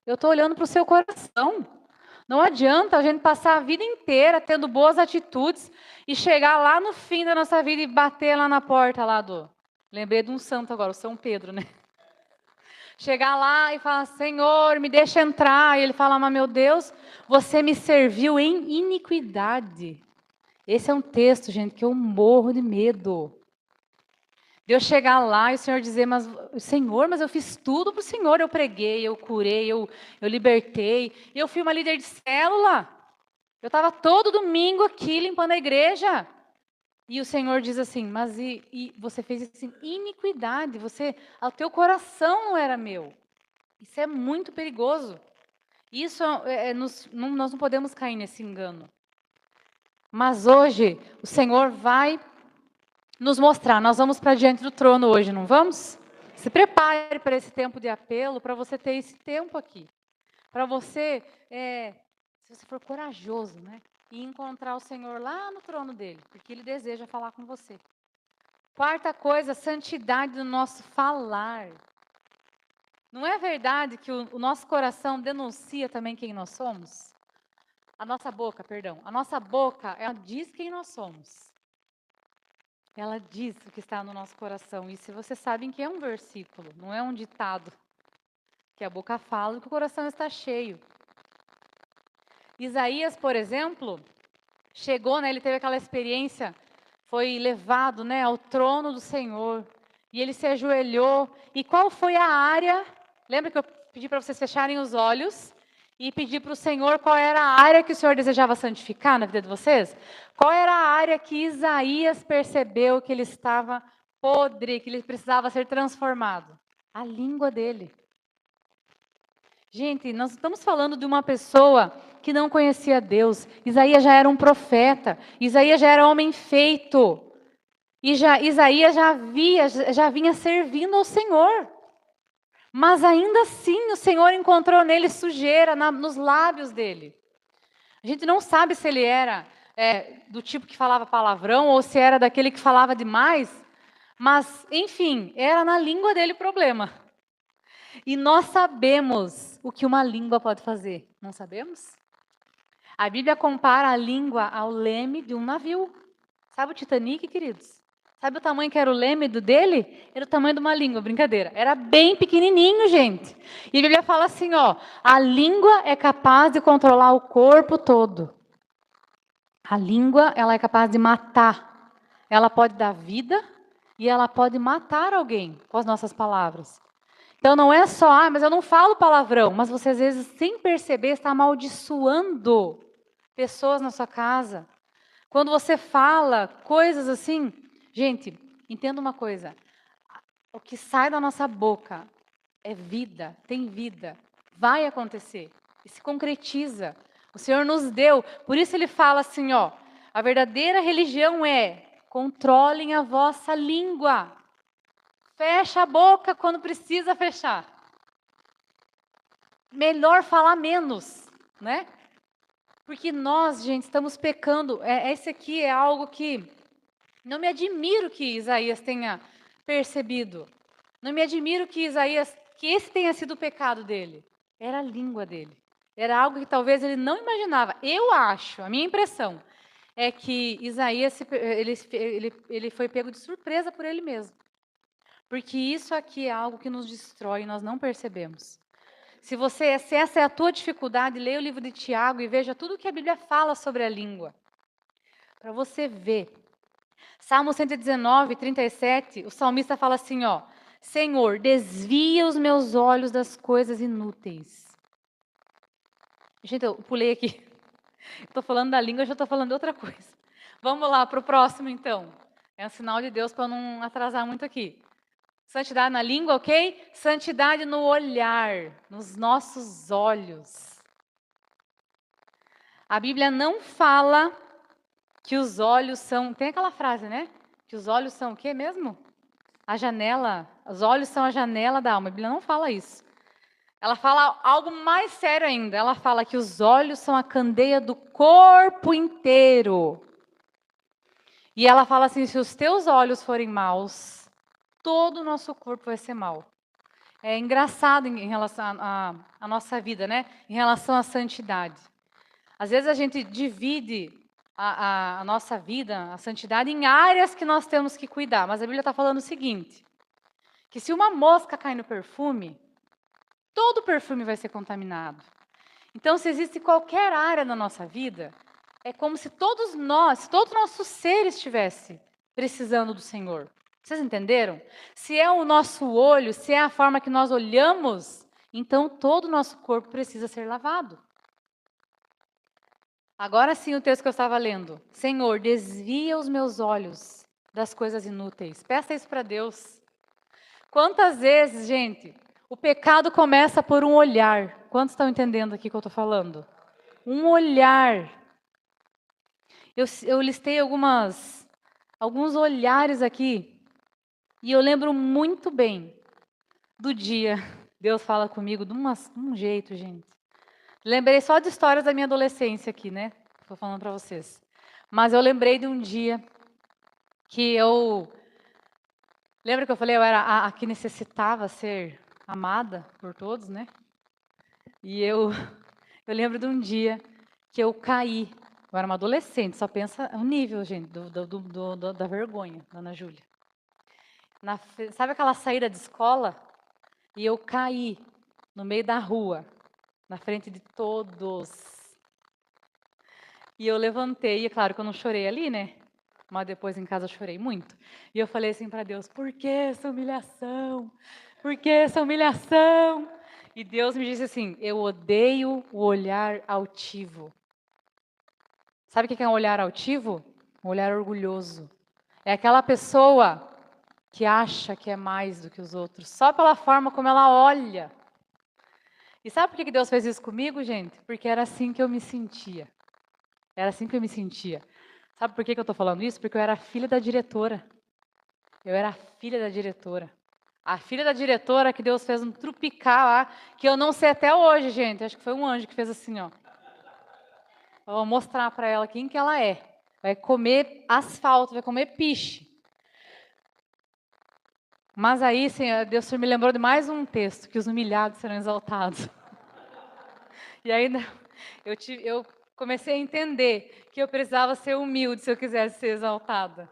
Eu estou olhando para o seu coração. Não adianta a gente passar a vida inteira tendo boas atitudes e chegar lá no fim da nossa vida e bater lá na porta lá do... Lembrei de um santo agora, o São Pedro, né? Chegar lá e falar, Senhor, me deixa entrar. E ele fala, mas meu Deus, você me serviu em iniquidade. Esse é um texto, gente, que eu morro de medo. De eu chegar lá e o Senhor dizer, mas Senhor, mas eu fiz tudo para o Senhor. Eu preguei, eu curei, eu libertei. Eu fui uma líder de célula. Eu estava todo domingo aqui limpando a igreja. E o Senhor diz assim, mas e você fez isso em iniquidade. O teu coração não era meu. Isso é muito perigoso. Isso nós não podemos cair nesse engano. Mas hoje o Senhor vai nos mostrar. Nós vamos para diante do trono hoje, não vamos? Se prepare para esse tempo de apelo, para você ter esse tempo aqui. Para você, se você for corajoso, né? E encontrar o Senhor lá no trono dele, porque ele deseja falar com você. Quarta coisa, santidade do nosso falar. Não é verdade que o nosso coração denuncia também quem nós somos? A nossa boca, perdão. A nossa boca, ela diz quem nós somos. Ela diz o que está no nosso coração. E se vocês sabem que é um versículo, não é um ditado. Que a boca fala e que o coração está cheio. Isaías, por exemplo, chegou, né, ele teve aquela experiência, foi levado, né, ao trono do Senhor. E ele se ajoelhou. E qual foi a área? Lembra que eu pedi para vocês fecharem os olhos? E pedi para o Senhor qual era a área que o Senhor desejava santificar na vida de vocês? Qual era a área que Isaías percebeu que ele estava podre, que ele precisava ser transformado? A língua dele. Gente, nós estamos falando de uma pessoa que não conhecia Deus. Isaías já era um profeta. Isaías já era homem feito. Isaías já vinha servindo ao Senhor. Mas ainda assim o Senhor encontrou nele sujeira nos lábios dele. A gente não sabe se ele era do tipo que falava palavrão ou se era daquele que falava demais. Mas, enfim, era na língua dele o problema. E nós sabemos o que uma língua pode fazer, não sabemos? A Bíblia compara a língua ao leme de um navio. Sabe o Titanic, queridos? Sabe o tamanho que era o leme dele? Era o tamanho de uma língua, brincadeira. Era bem pequenininho, gente. E a Bíblia fala assim, ó, a língua é capaz de controlar o corpo todo. A língua, ela é capaz de matar. Ela pode dar vida e ela pode matar alguém com as nossas palavras. Então não é só, mas eu não falo palavrão, mas você às vezes, sem perceber, está amaldiçoando pessoas na sua casa. Quando você fala coisas assim, gente, entenda uma coisa, o que sai da nossa boca é vida, tem vida, vai acontecer, e se concretiza. O Senhor nos deu, por isso ele fala assim, ó, a verdadeira religião é, controlem a vossa língua. Fecha a boca quando precisa fechar. Melhor falar menos, né? Porque nós, gente, estamos pecando. Esse aqui é algo que não me admiro que Isaías tenha percebido. Não me admiro que esse tenha sido o pecado dele. Era a língua dele. Era algo que talvez ele não imaginava. Eu acho, a minha impressão é que Isaías ele foi pego de surpresa por ele mesmo. Porque isso aqui é algo que nos destrói e nós não percebemos. Se essa é a tua dificuldade, leia o livro de Tiago e veja tudo o que a Bíblia fala sobre a língua. Para você ver. Salmo 119, 37, o salmista fala assim, ó, Senhor, desvia os meus olhos das coisas inúteis. Gente, eu pulei aqui. Estou falando da língua, já estou falando de outra coisa. Vamos lá para o próximo, então. É um sinal de Deus para não atrasar muito aqui. Santidade na língua, ok? Santidade no olhar, nos nossos olhos. A Bíblia não fala que os olhos são... Tem aquela frase, né? Que os olhos são o quê mesmo? A janela. Os olhos são a janela da alma. A Bíblia não fala isso. Ela fala algo mais sério ainda. Ela fala que os olhos são a candeia do corpo inteiro. E ela fala assim, se os teus olhos forem maus, todo o nosso corpo vai ser mau. É engraçado em relação à nossa vida, né? Em relação à santidade. Às vezes a gente divide a nossa vida, a santidade, em áreas que nós temos que cuidar. Mas a Bíblia está falando o seguinte, que se uma mosca cai no perfume, todo o perfume vai ser contaminado. Então, se existe qualquer área na nossa vida, é como se todo o nosso ser estivesse precisando do Senhor. Vocês entenderam? Se é o nosso olho, se é a forma que nós olhamos, então todo o nosso corpo precisa ser lavado. Agora sim o texto que eu estava lendo. Senhor, desvia os meus olhos das coisas inúteis. Peça isso para Deus. Quantas vezes, gente, o pecado começa por um olhar. Quantos estão entendendo aqui o que eu estou falando? Um olhar. Eu listei alguns olhares aqui. E eu lembro muito bem do dia. Deus fala comigo de um jeito, gente. Lembrei só de histórias da minha adolescência aqui, né? Estou falando para vocês. Mas eu lembrei de um dia que eu... Lembra que eu falei, eu era a que necessitava ser amada por todos, né? E eu lembro de um dia que eu caí. Eu era uma adolescente, só pensa o nível, gente, da vergonha, Ana Júlia. Sabe aquela saída de escola? E eu caí no meio da rua, na frente de todos. E eu levantei, e é claro que eu não chorei ali, né? Mas depois em casa eu chorei muito. E eu falei assim para Deus, por que essa humilhação? Por que essa humilhação? E Deus me disse assim, eu odeio o olhar altivo. Sabe o que é um olhar altivo? Um olhar orgulhoso. É aquela pessoa que acha que é mais do que os outros, só pela forma como ela olha. E sabe por que Deus fez isso comigo, gente? Porque era assim que eu me sentia. Era assim que eu me sentia. Sabe por que eu estou falando isso? Porque eu era filha da diretora. Eu era filha da diretora. A filha da diretora que Deus fez um trupicar lá, que eu não sei até hoje, gente. Acho que foi um anjo que fez assim, ó. Eu vou mostrar para ela quem que ela é. Vai comer asfalto, vai comer piche. Mas aí, Senhor, Deus me lembrou de mais um texto, que os humilhados serão exaltados. E ainda eu comecei a entender que eu precisava ser humilde se eu quisesse ser exaltada.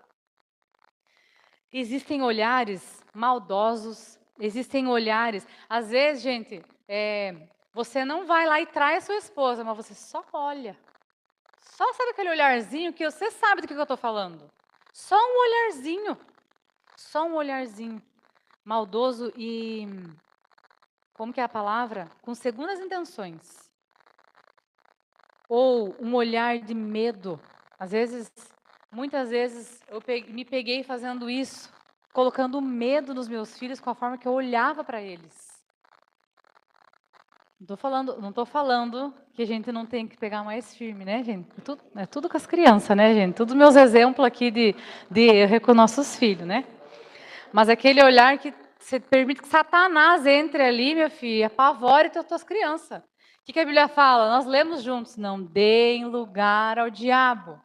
Existem olhares maldosos, existem olhares. Às vezes, gente, você não vai lá e trai a sua esposa, mas você só olha. Só sabe aquele olharzinho que você sabe do que eu estou falando. Só um olharzinho. Só um olharzinho. Maldoso e, como que é a palavra? Com segundas intenções. Ou um olhar de medo. Às vezes, muitas vezes, eu me peguei fazendo isso, colocando medo nos meus filhos com a forma que eu olhava para eles. Não estou falando que a gente não tem que pegar mais firme, né, gente? É tudo com as crianças, né, gente? Todos meus exemplos aqui de erro com nossos filhos, né? Mas aquele olhar que você permite que Satanás entre ali, meu filho, e apavore as tuas crianças. O que a Bíblia fala? Nós lemos juntos, não deem lugar ao diabo.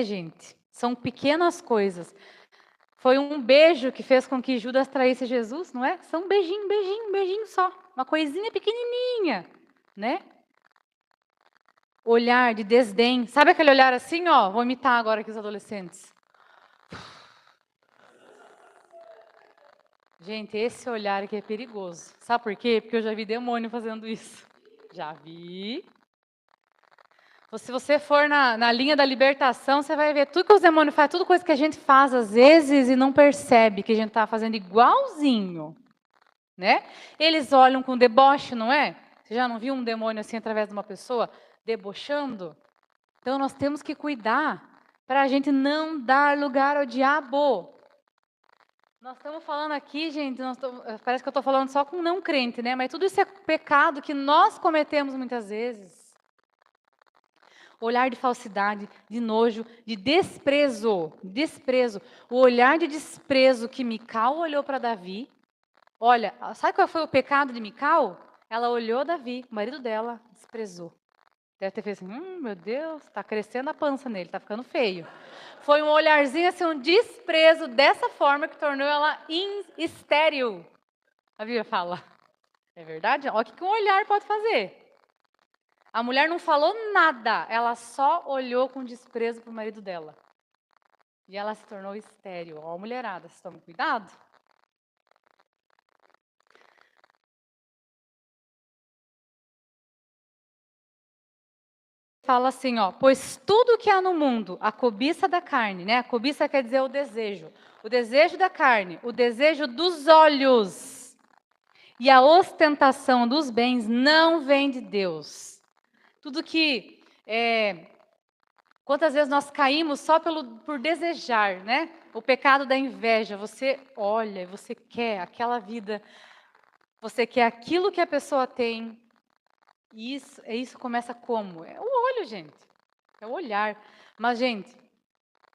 Gente, são pequenas coisas. Foi um beijo que fez com que Judas traísse Jesus, não é? São um beijinho, beijinho, beijinho só. Uma coisinha pequenininha, né? Olhar de desdém. Sabe aquele olhar assim, ó? Vou imitar agora aqui os adolescentes. Gente, esse olhar aqui é perigoso. Sabe por quê? Porque eu já vi demônio fazendo isso. Já vi. Se você for na linha da libertação, você vai ver tudo que os demônios fazem, tudo coisa que a gente faz às vezes e não percebe que a gente está fazendo igualzinho, né? Eles olham com deboche, não é? Você já não viu um demônio assim através de uma pessoa debochando? Então nós temos que cuidar para a gente não dar lugar ao diabo. Nós estamos falando aqui, gente, parece que eu estou falando só com não crente, né? Mas tudo isso é pecado que nós cometemos muitas vezes. Olhar de falsidade, de nojo, de desprezo. Desprezo. O olhar de desprezo que Mical olhou para Davi. Olha, sabe qual foi o pecado de Mical? Ela olhou Davi, o marido dela, desprezou. Deve ter feito assim, meu Deus, está crescendo a pança nele, está ficando feio. Foi um olharzinho assim, um desprezo dessa forma que tornou ela estéril. A Bíblia fala. É verdade? Olha o que um olhar pode fazer. A mulher não falou nada, ela só olhou com desprezo para o marido dela. E ela se tornou estéril. Ó, mulherada, vocês tomam cuidado? Fala assim, ó, pois tudo que há no mundo, a cobiça da carne, né? A cobiça quer dizer o desejo da carne, o desejo dos olhos e a ostentação dos bens não vem de Deus. Tudo que, quantas vezes nós caímos só por desejar, né? O pecado da inveja, você olha, você quer aquela vida, você quer aquilo que a pessoa tem. E isso começa como? É o olho, gente. É o olhar. Mas, gente,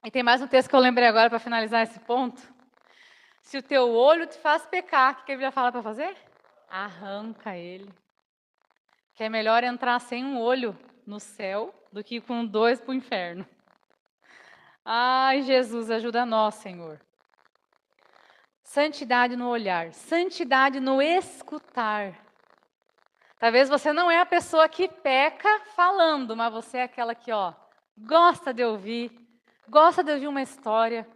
e tem mais um texto que eu lembrei agora para finalizar esse ponto. Se o teu olho te faz pecar, o que a Bíblia fala para fazer? Arranca ele. Que é melhor entrar sem um olho no céu do que com dois para o inferno. Ai, Jesus, ajuda nós, Senhor. Santidade no olhar, santidade no escutar. Talvez você não é a pessoa que peca falando, mas você é aquela que, ó, gosta de ouvir uma história,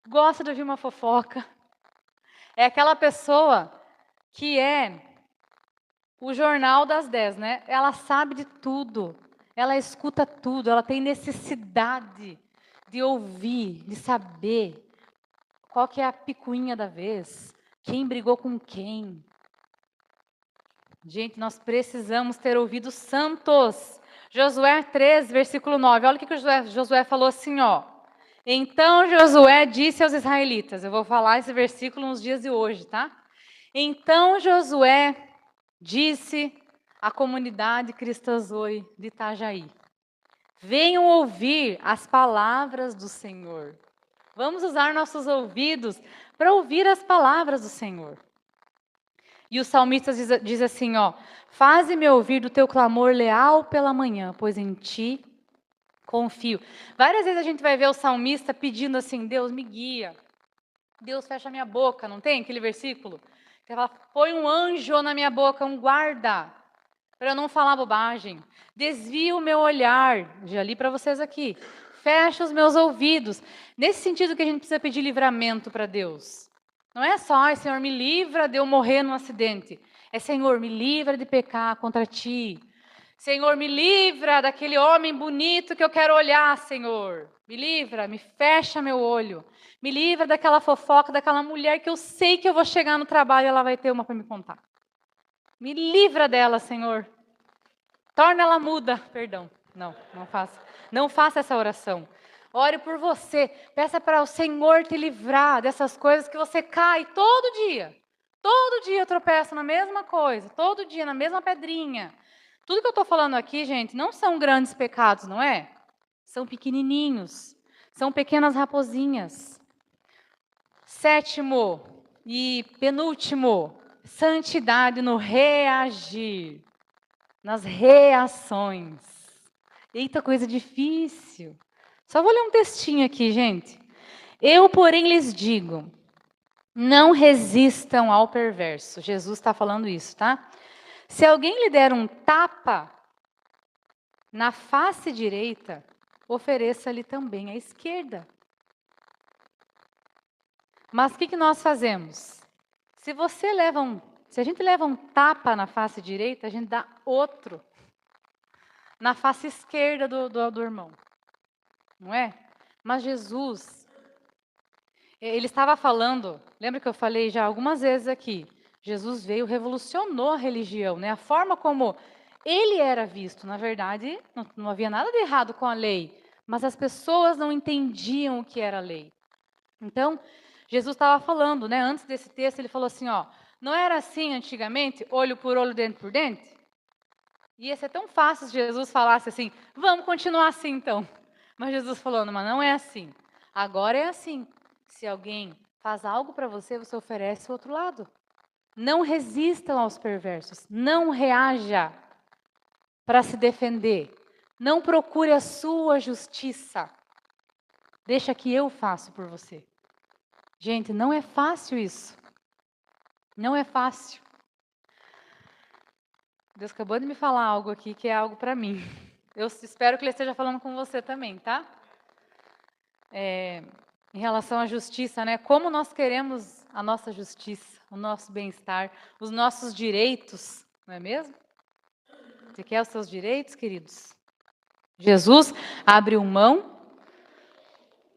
gosta de ouvir uma fofoca. É aquela pessoa que é o jornal das 10, né? Ela sabe de tudo, ela escuta tudo, ela tem necessidade de ouvir, de saber qual que é a picuinha da vez, quem brigou com quem. Gente, nós precisamos ter ouvidos santos. Josué 3, versículo 9. Olha o que Josué falou assim, ó. Então Josué disse aos israelitas, eu vou falar esse versículo nos dias de hoje, tá? Então Josué disse à comunidade cristã Zoe de Itajaí: venham ouvir as palavras do Senhor. Vamos usar nossos ouvidos para ouvir as palavras do Senhor. E o salmista diz assim, ó: faze-me ouvir do teu clamor leal pela manhã, pois em ti confio. Várias vezes a gente vai ver o salmista pedindo assim: Deus me guia, Deus fecha minha boca, não tem aquele versículo? Que fala: põe um anjo na minha boca, um guarda, para eu não falar bobagem. Desvia o meu olhar, já li para vocês aqui. Fecha os meus ouvidos. Nesse sentido que a gente precisa pedir livramento para Deus. Não é só: ai, Senhor, me livra de eu morrer num acidente. É: Senhor, me livra de pecar contra ti. Senhor, me livra daquele homem bonito que eu quero olhar, Senhor. Me livra, me fecha meu olho. Me livra daquela fofoca, daquela mulher que eu sei que eu vou chegar no trabalho e ela vai ter uma para me contar. Me livra dela, Senhor. Torna ela muda. Perdão, não faça. Não faça essa oração. Ore por você. Peça para o Senhor te livrar dessas coisas que você cai todo dia. Todo dia eu tropeço na mesma coisa. Todo dia na mesma pedrinha. Tudo que eu estou falando aqui, gente, não são grandes pecados, não é? São pequenininhos. São pequenas raposinhas. Sétimo e penúltimo, santidade no reagir. Nas reações. Eita, coisa difícil. Só vou ler um textinho aqui, gente. Eu, porém, lhes digo, não resistam ao perverso. Jesus está falando isso, tá? Se alguém lhe der um tapa na face direita, ofereça-lhe também a esquerda. Mas o que nós fazemos? Se a gente leva um tapa na face direita, a gente dá outro na face esquerda do irmão. Não é? Mas Jesus, ele estava falando, lembra que eu falei já algumas vezes aqui, Jesus veio, revolucionou a religião, né? A forma como ele era visto. Na verdade, não havia nada de errado com a lei, mas as pessoas não entendiam o que era a lei. Então, Jesus estava falando, né? Antes desse texto, ele falou assim, ó: não era assim antigamente, olho por olho, dente por dente? Ia ser tão fácil se Jesus falasse assim: vamos continuar assim então. Mas Jesus falou: não, mas não é assim. Agora é assim. Se alguém faz algo para você, você oferece o outro lado. Não resistam aos perversos. Não reaja para se defender. Não procure a sua justiça. Deixa que eu faço por você. Gente, não é fácil isso. Não é fácil. Deus acabou de me falar algo aqui que é algo para mim. Eu espero que Ele esteja falando com você também, tá? Em relação à justiça, né? Como nós queremos a nossa justiça, o nosso bem-estar, os nossos direitos, não é mesmo? Você quer os seus direitos, queridos? Jesus abriu mão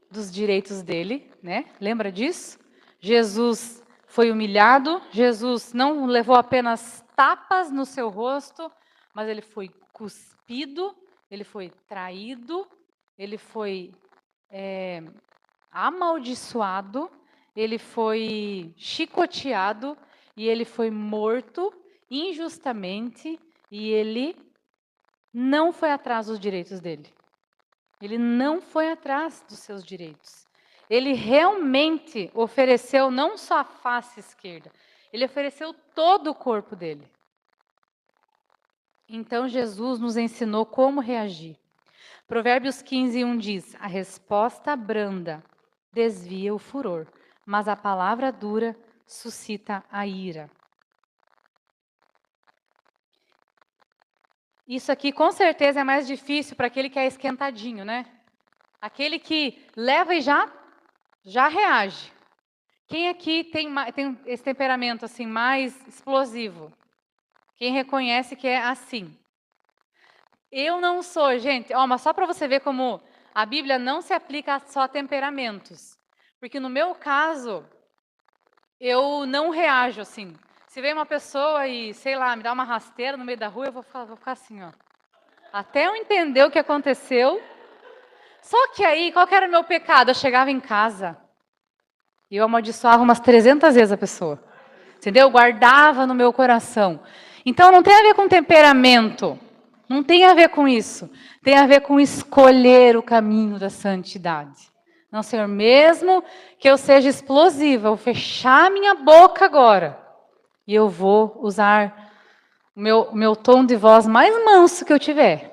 dos direitos dele, né? Lembra disso? Jesus foi humilhado, Jesus não levou apenas tapas no seu rosto, mas ele foi cuspido, ele foi traído, ele foi amaldiçoado, ele foi chicoteado e ele foi morto injustamente e ele não foi atrás dos direitos dele. Ele não foi atrás dos seus direitos. Ele realmente ofereceu não só a face esquerda, ele ofereceu todo o corpo dele. Então Jesus nos ensinou como reagir. Provérbios 15:1 diz: a resposta branda desvia o furor, mas a palavra dura suscita a ira. Isso aqui com certeza é mais difícil para aquele que é esquentadinho, né? Aquele que leva e já reage. Quem aqui tem esse temperamento assim mais explosivo? Quem reconhece que é assim? Eu não sou, gente. Mas só para você ver como a Bíblia não se aplica só a temperamentos. Porque no meu caso, eu não reajo assim. Se vem uma pessoa e, sei lá, me dá uma rasteira no meio da rua, eu vou ficar assim, ó. Até eu entender o que aconteceu, Só que aí, qual que era o meu pecado? Eu chegava em casa e eu amaldiçoava umas 300 vezes a pessoa. Entendeu? Eu guardava no meu coração. Então não tem a ver com temperamento. Não tem a ver com isso. Tem a ver com escolher o caminho da santidade. Não, Senhor, mesmo que eu seja explosiva, eu vou fechar minha boca agora. E eu vou usar o meu tom de voz mais manso que eu tiver.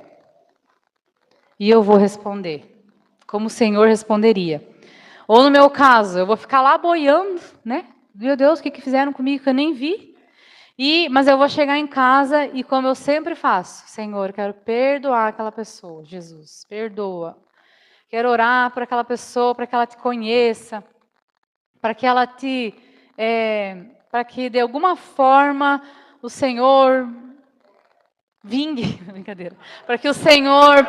E eu vou responder, como o Senhor responderia. Ou no meu caso, eu vou ficar lá boiando, né? Meu Deus, o que fizeram comigo que eu nem vi? Mas eu vou chegar em casa e como eu sempre faço, Senhor, eu quero perdoar aquela pessoa, Jesus, perdoa. Quero orar por aquela pessoa, para que ela te conheça, para que ela para que de alguma forma o Senhor vingue, brincadeira, para que o Senhor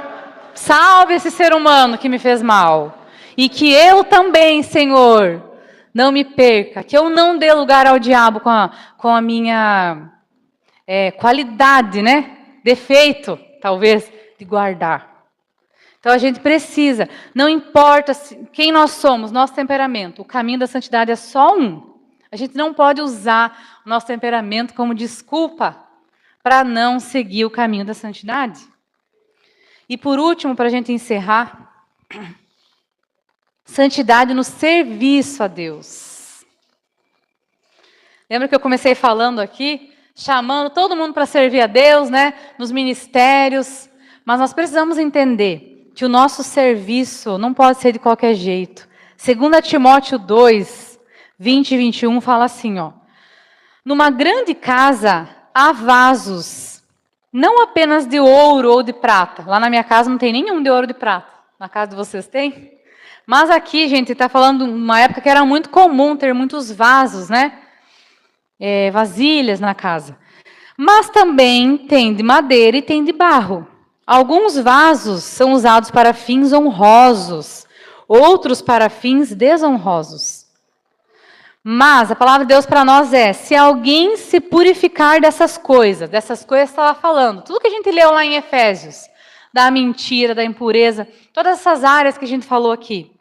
salve esse ser humano que me fez mal. E que eu também, Senhor, não me perca, que eu não dê lugar ao diabo com a minha qualidade, né? Defeito, talvez, de guardar. Então a gente precisa, não importa quem nós somos, nosso temperamento, o caminho da santidade é só um. A gente não pode usar o nosso temperamento como desculpa para não seguir o caminho da santidade. E por último, para a gente encerrar, santidade no serviço a Deus. Lembra que eu comecei falando aqui, chamando todo mundo para servir a Deus, né? Nos ministérios. Mas nós precisamos entender que o nosso serviço não pode ser de qualquer jeito. 2 Timóteo 2, 20 e 21 fala assim, ó. Numa grande casa há vasos, não apenas de ouro ou de prata. Lá na minha casa não tem nenhum de ouro ou de prata. Na casa de vocês tem? Mas aqui, gente, está falando de uma época que era muito comum ter muitos vasos, né? Vasilhas na casa. Mas também tem de madeira e tem de barro. Alguns vasos são usados para fins honrosos, outros para fins desonrosos. Mas a palavra de Deus para nós é, se alguém se purificar dessas coisas está lá falando, tudo que a gente leu lá em Efésios, da mentira, da impureza, todas essas áreas que a gente falou aqui,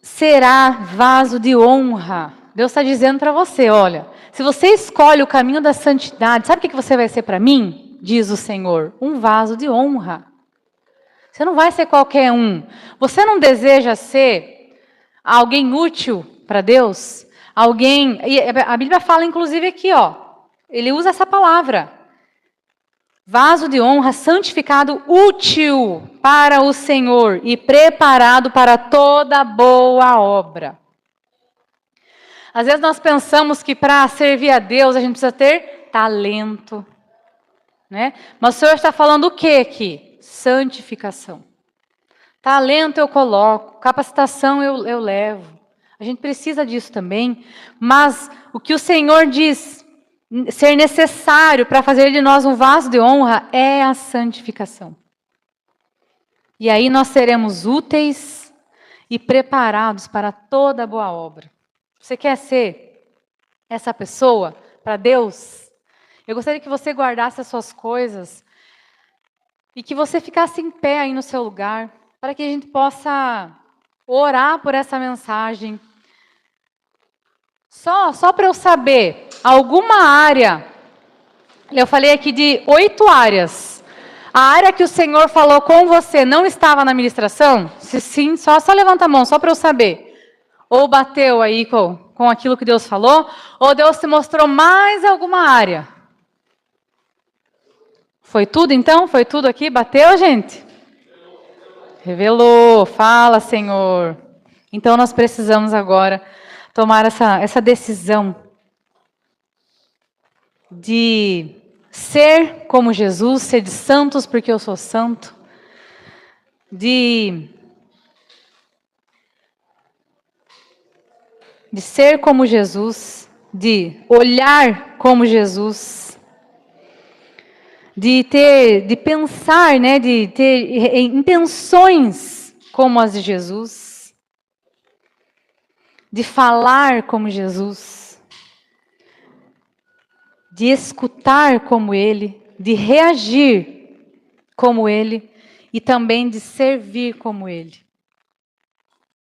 será vaso de honra. Deus está dizendo para você, olha, se você escolhe o caminho da santidade, sabe o que você vai ser para mim? Diz o Senhor, um vaso de honra. Você não vai ser qualquer um. Você não deseja ser alguém útil para Deus? Alguém, e a Bíblia fala inclusive aqui, ó, ele usa essa palavra. Vaso de honra, santificado, útil para o Senhor e preparado para toda boa obra. Às vezes nós pensamos que para servir a Deus a gente precisa ter talento, né? Mas o Senhor está falando o que aqui? Santificação. Talento eu coloco, capacitação eu levo. A gente precisa disso também, mas o que o Senhor diz ser necessário para fazer de nós um vaso de honra é a santificação. E aí nós seremos úteis e preparados para toda boa obra. Você quer ser essa pessoa para Deus? Eu gostaria que você guardasse as suas coisas e que você ficasse em pé aí no seu lugar, para que a gente possa orar por essa mensagem. Só para eu saber, alguma área, eu falei aqui de 8 áreas. A área que o Senhor falou com você não estava na ministração? Se sim, só levanta a mão, só para eu saber. Ou bateu aí com aquilo que Deus falou, ou Deus te mostrou mais alguma área. Foi tudo então? Foi tudo aqui? Bateu, gente? Revelou. Fala, Senhor. Então nós precisamos agora tomar essa decisão de ser como Jesus, ser de santos porque eu sou santo, de ser como Jesus, de olhar como Jesus, de pensar, né, de ter intenções como as de Jesus, de falar como Jesus, de escutar como Ele, de reagir como Ele e também de servir como Ele.